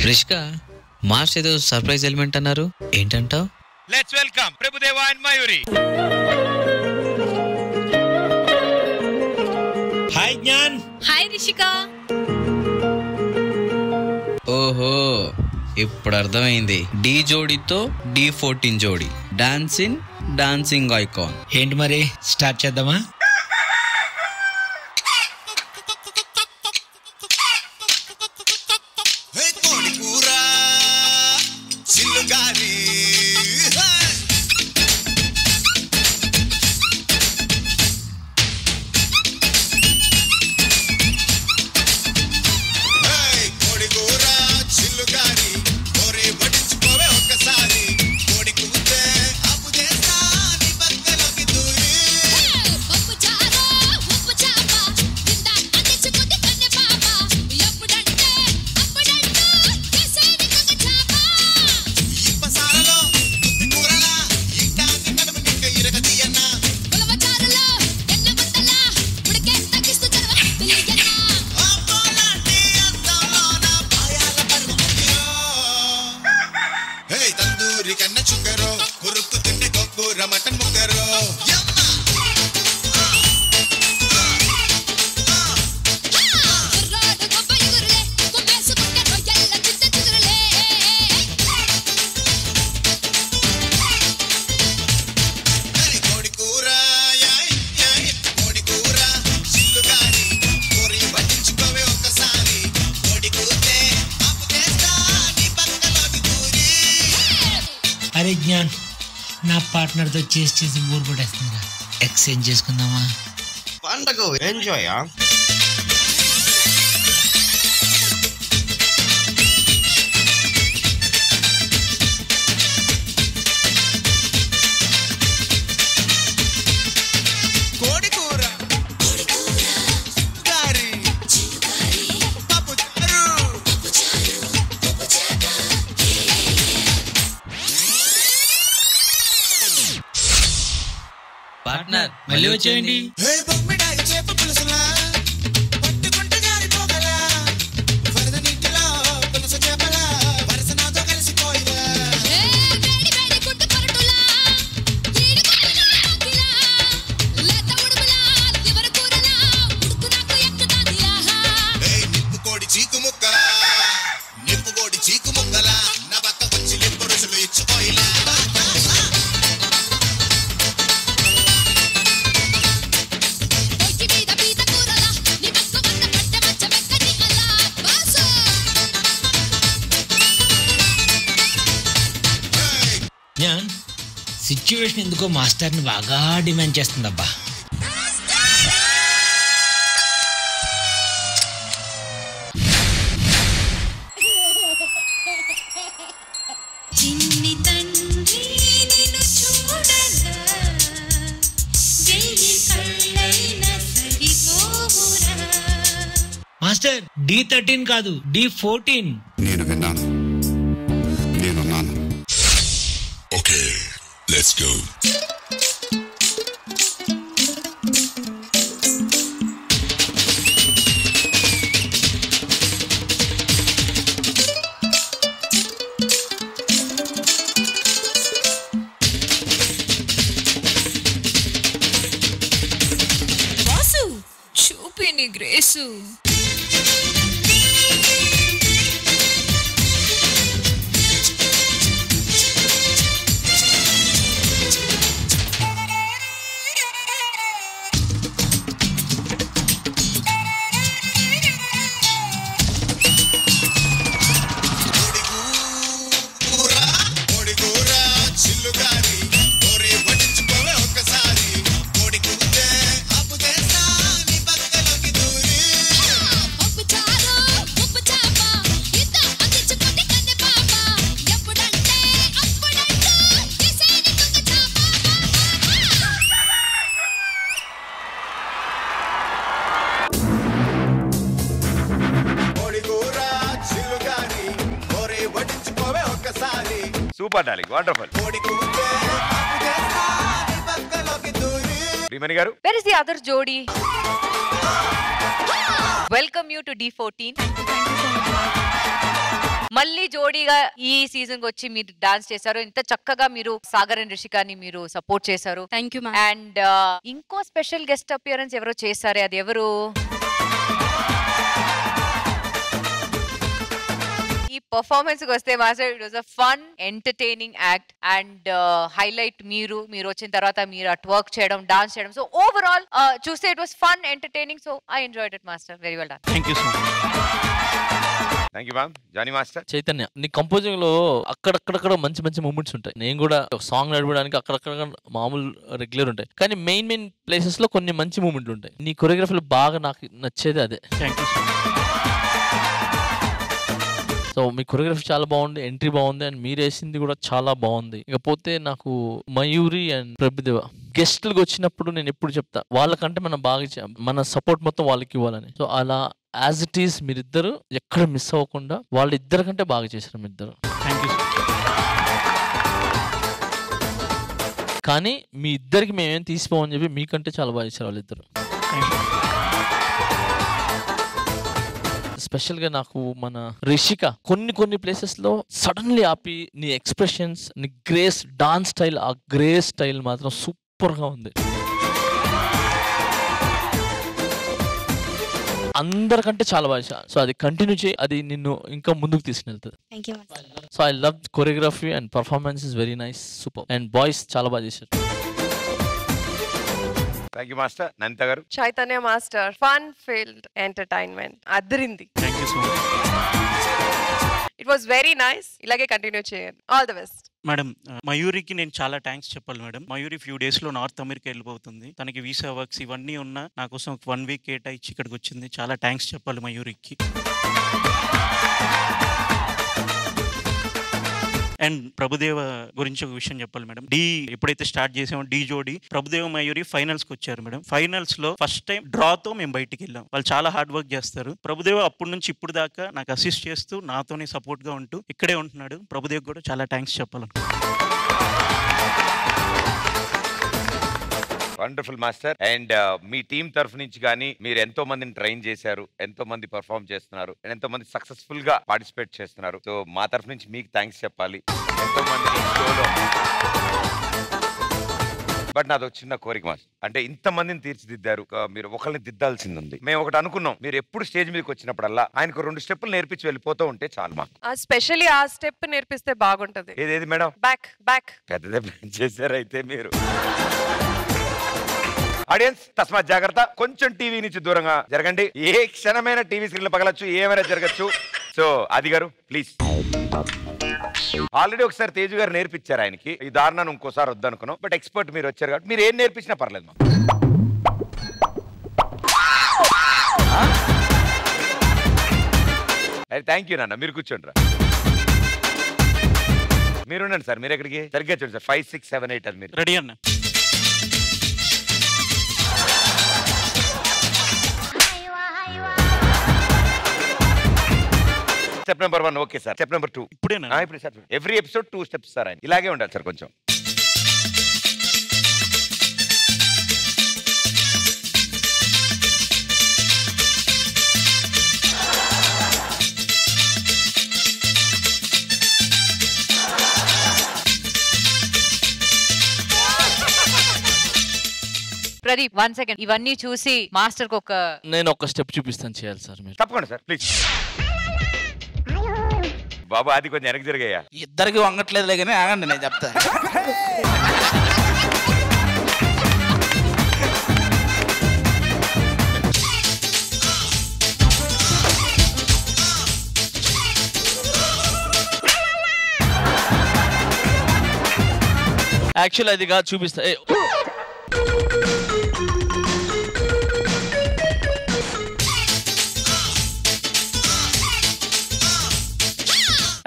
రిష్కా మార్చ్ ఏదో surprise element అన్నారు, ఏంటంటావు? Let's welcome Prabhudeva and Mayuri. Hi Gyan. Hi Rishika. ఓహో, ఇప్పుడు అర్థమైంది. డి జోడీతో D14 జోడీ, డాన్సింగ్ ఐకాన్. ఏంటి మరి, స్టార్ట్ చేద్దామా? అరే జ్ఞాన్, నా పార్ట్నర్తో చేసి బోర్ కొట్టేస్తుందిరా, ఎక్స్చేంజ్ చేసుకుందామా? పండగ ఎంజాయ్. పార్ట్నర్ మళ్ళీ వచ్చేయండి. జ్ఞాన్, సిచ్యువేషన్ ఎందుకో మాస్టర్ని బాగా డిమాండ్ చేస్తుందబ్బా. మాస్టర్, D13 కాదు, D14. నేను విన్నాను, నేనున్నాను. Okay, let's go. బాసు, చూపిని grace. Super darling, wonderful. Srimani గారు, Where is the other jodi? Welcome you to D14. మళ్ళీ జోడీగా ఈ సీజన్ కి వచ్చి మీరు డాన్స్ చేశారు. ఇంత చక్కగా మీరు సాగర్ అండ్ రిషికాని మీరు సపోర్ట్ చేశారు. Thank you ma'am. అండ్ ఇంకో స్పెషల్ గెస్ట్ అపియరెన్స్ ఎవరో చేశారే, అది ఎవరు? ఈ పర్ఫార్మెన్స్ కి వస్తే master, it was a fun entertaining act and highlight మీరు వచ్చిన తర్వాత మీరు అట్ వర్క్ చేయడం, డాన్స్ చేయడం. సో ఓవరాల్ చూస్తే it was fun entertaining. So I enjoyed it master. Very well done. Thank you so much. Thank you ma'am. Jani master. Chaitanya, నీ composing లో అక్కడక్కడ మంచి మంచి మూమెంట్స్ ఉంటాయి. నేను కూడా ఒక సాంగ్ నడపడానికి అక్కడక్కడ మామూలు రెగ్యులర్ ఉంటాయి, కానీ మెయిన్ ప్లేసెస్ లో కొన్ని మంచి మూమెంట్లు ఉంటాయి. నీ కొరియోగ్రఫీలో బాగా నాకు నచ్చేది అదే. Thank you so much. So me choreography చాలా బాగుంది, ఎంట్రీ బాగుంది, అండ్ మీరు వేసింది కూడా చాలా బాగుంది. ఇకపోతే నాకు మయూరి అండ్ ప్రభుదేవ గెస్ట్లకు వచ్చినప్పుడు నేను ఎప్పుడు చెప్తా, వాళ్ళకంటే మనం బాగా మన సపోర్ట్ మొత్తం వాళ్ళకి ఇవ్వాలని. సో అలా యాజ్ ఇట్ ఈస్ మీరిద్దరు ఎక్కడ మిస్ అవ్వకుండా వాళ్ళిద్దరి కంటే బాగా చేశారు మీ ఇద్దరు. Thank you. కానీ మీ ఇద్దరికి మేమేం తీసిపోమని చెప్పి మీకంటే చాలా బాగా చేశారు వాళ్ళిద్దరు. స్పెషల్ గా నాకు మన రిషిక కొన్ని ప్లేసెస్ లో సడన్లీ ఆపి నీ ఎక్స్ప్రెషన్స్, నీ గ్రేస్, డాన్స్ స్టైల్, ఆ గ్రేస్ స్టైల్ మాత్రం సూపర్ గా ఉంది. అందరికంటే చాలా బాగా. సో అది కంటిన్యూ చేయి, అది నిన్ను ఇంకా ముందుకు తీసుకెళ్తుంది. Thank you. So I love choreography and performance is very nice, super. And boys చాలా బాగా చేశారు. Thank you master. నందిత గారు. Chaitanya master, fun field entertainment అదిరింది. Thank you so much. It was very nice. ఇలాగే కంటిన్యూ చేయండి. All the best. మేడం, మయూరికి నేను చాలా థ్యాంక్స్ చెప్పాలి మేడం. మయూరి ఫ్యూ డేస్ లో నార్త్ అమెరికా వెళ్ళిపోతుంది. తనకి వీసా వర్క్స్ ఇవన్నీ ఉన్నా నా కోసం 1 వీక్ కేటాయించి ఇక్కడికి వచ్చింది. చాలా థ్యాంక్స్ చెప్పాలి మయూరికి. అండ్ ప్రభుదేవ గురించి ఒక విషయం చెప్పాలి మేడం. ఎప్పుడైతే స్టార్ట్ చేసామో డి జోడి ప్రభుదేవ మయూరి ఫైనల్స్ కి వచ్చారు మేడం. ఫైనల్స్ లో ఫస్ట్ టైం డ్రాతో మేము బయటికి వెళ్ళాం. వాళ్ళు చాలా హార్డ్ వర్క్ చేస్తారు. ప్రభుదేవ అప్పటి నుంచి ఇప్పుడు దాకా నాకు అసిస్ట్ చేస్తూ నాతోనే సపోర్ట్ గా ఉంటూ ఇక్కడే ఉంటున్నాడు. ప్రభుదేవ్ కూడా చాలా థ్యాంక్స్ చెప్పాలి. Wonderful master. And me team తరఫు నుంచి కానీ మీరు ఎంతో మందిని ట్రైన్ చేశారు, ఎంతో మంది పర్ఫార్మ్ చేస్తున్నారు, ఎంతో మంది సక్సెస్ఫుల్ గా పార్టిసిపేట్ చేస్తున్నారు. సో మా తరఫు నుంచి మీకు థ్యాంక్స్ చెప్పాలి. ఎంతో మంది షోలో. బట్ నాది ఒక చిన్న కోరిక మాస్టర్, అంటే ఇంతమందిని తీర్చిదిద్దారు, మీరు ఒకరిని దిద్దాల్సింది ఉంది. మేము ఒకటి అనుకున్నాం, మీరు ఎప్పుడు స్టేజ్ మీదకి వచ్చినప్పుడల్లా ఆయనకు 2 స్టెప్పులు నేర్పించి వెళ్ళిపోతూ ఉంటే చాలు మాకు. స్పెషల్లీ ఆ స్టెప్ నేర్పిస్తే బాగుంటది. ఏదేది మేడం? Back back. పెద్దదే ప్లాన్ చేశారు అయితే మీరు. ఆడియన్స్ తస్మాత్ జాగ్రత్త, కొంచెం టీవీ నుంచి దూరంగా జరగండి. ఏ క్షణమైన టీవీ స్క్రీన్ పగలచ్చు, ఏమైనా జరగచ్చు. సో ఆది గారు ప్లీజ్. ఆల్రెడీ ఒకసారి తేజు గారు నేర్పించారు ఆయనకి, ఈ దారుణాన్ని ఇంకోసారి వద్దనుకున్నాం. బట్ ఎక్స్పర్ట్ మీరు వచ్చారు కాబట్టి మీరు ఏం నేర్పించినా పర్లేదు. థ్యాంక్ యూ నాన్న. మీరు కూర్చోండి రా. మీరుండండి సార్. మీరు ఎక్కడికి సరిగ్గా చూడండి సార్. 5, 6, 7, 8 అది మీరు రెడీ అన్న. Step number 1 okay sir. Step number 2 ఇప్పుడేనా? ఇప్పుడు sir every episode 2 steps sir. ఆయన ఇలాగే ఉండాలి సార్ కొంచెం. ప్రదీప్ 1 సెకండ్. ఇవన్నీ చూసి మాస్టర్ కు నేను ఒక స్టెప్ చూపిస్తాను, చేయాలి సార్ మీరు. తప్పకుండా సార్ ప్లీజ్. బాబు అది కొంచెం వెనక్కి జరిగాయా? ఇద్దరికి వంగట్లేదులే కానీ ఆగండి, నేను చెప్తా. యాక్చువల్ అది కాదు, చూపిస్తా.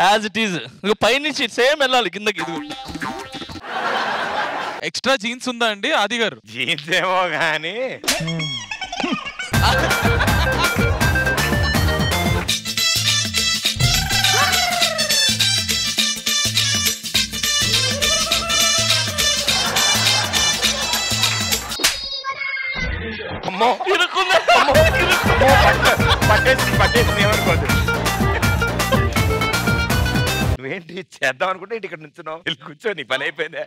యాజ్ ఇట్ ఈజ్ పైనుంచి సేమ్ వెళ్ళాలి కిందకి. ఇది ఎక్స్ట్రా జీన్స్ ఉందా అండి ఆది గారు? జీన్స్ ఏమో కానీ పట్టేసి ఏమనుకోదు. చేద్దాం అనుకుంటే ఇక్కడ నుంచున్నావు, కూర్చో, నీ పని అయిపోయిందే.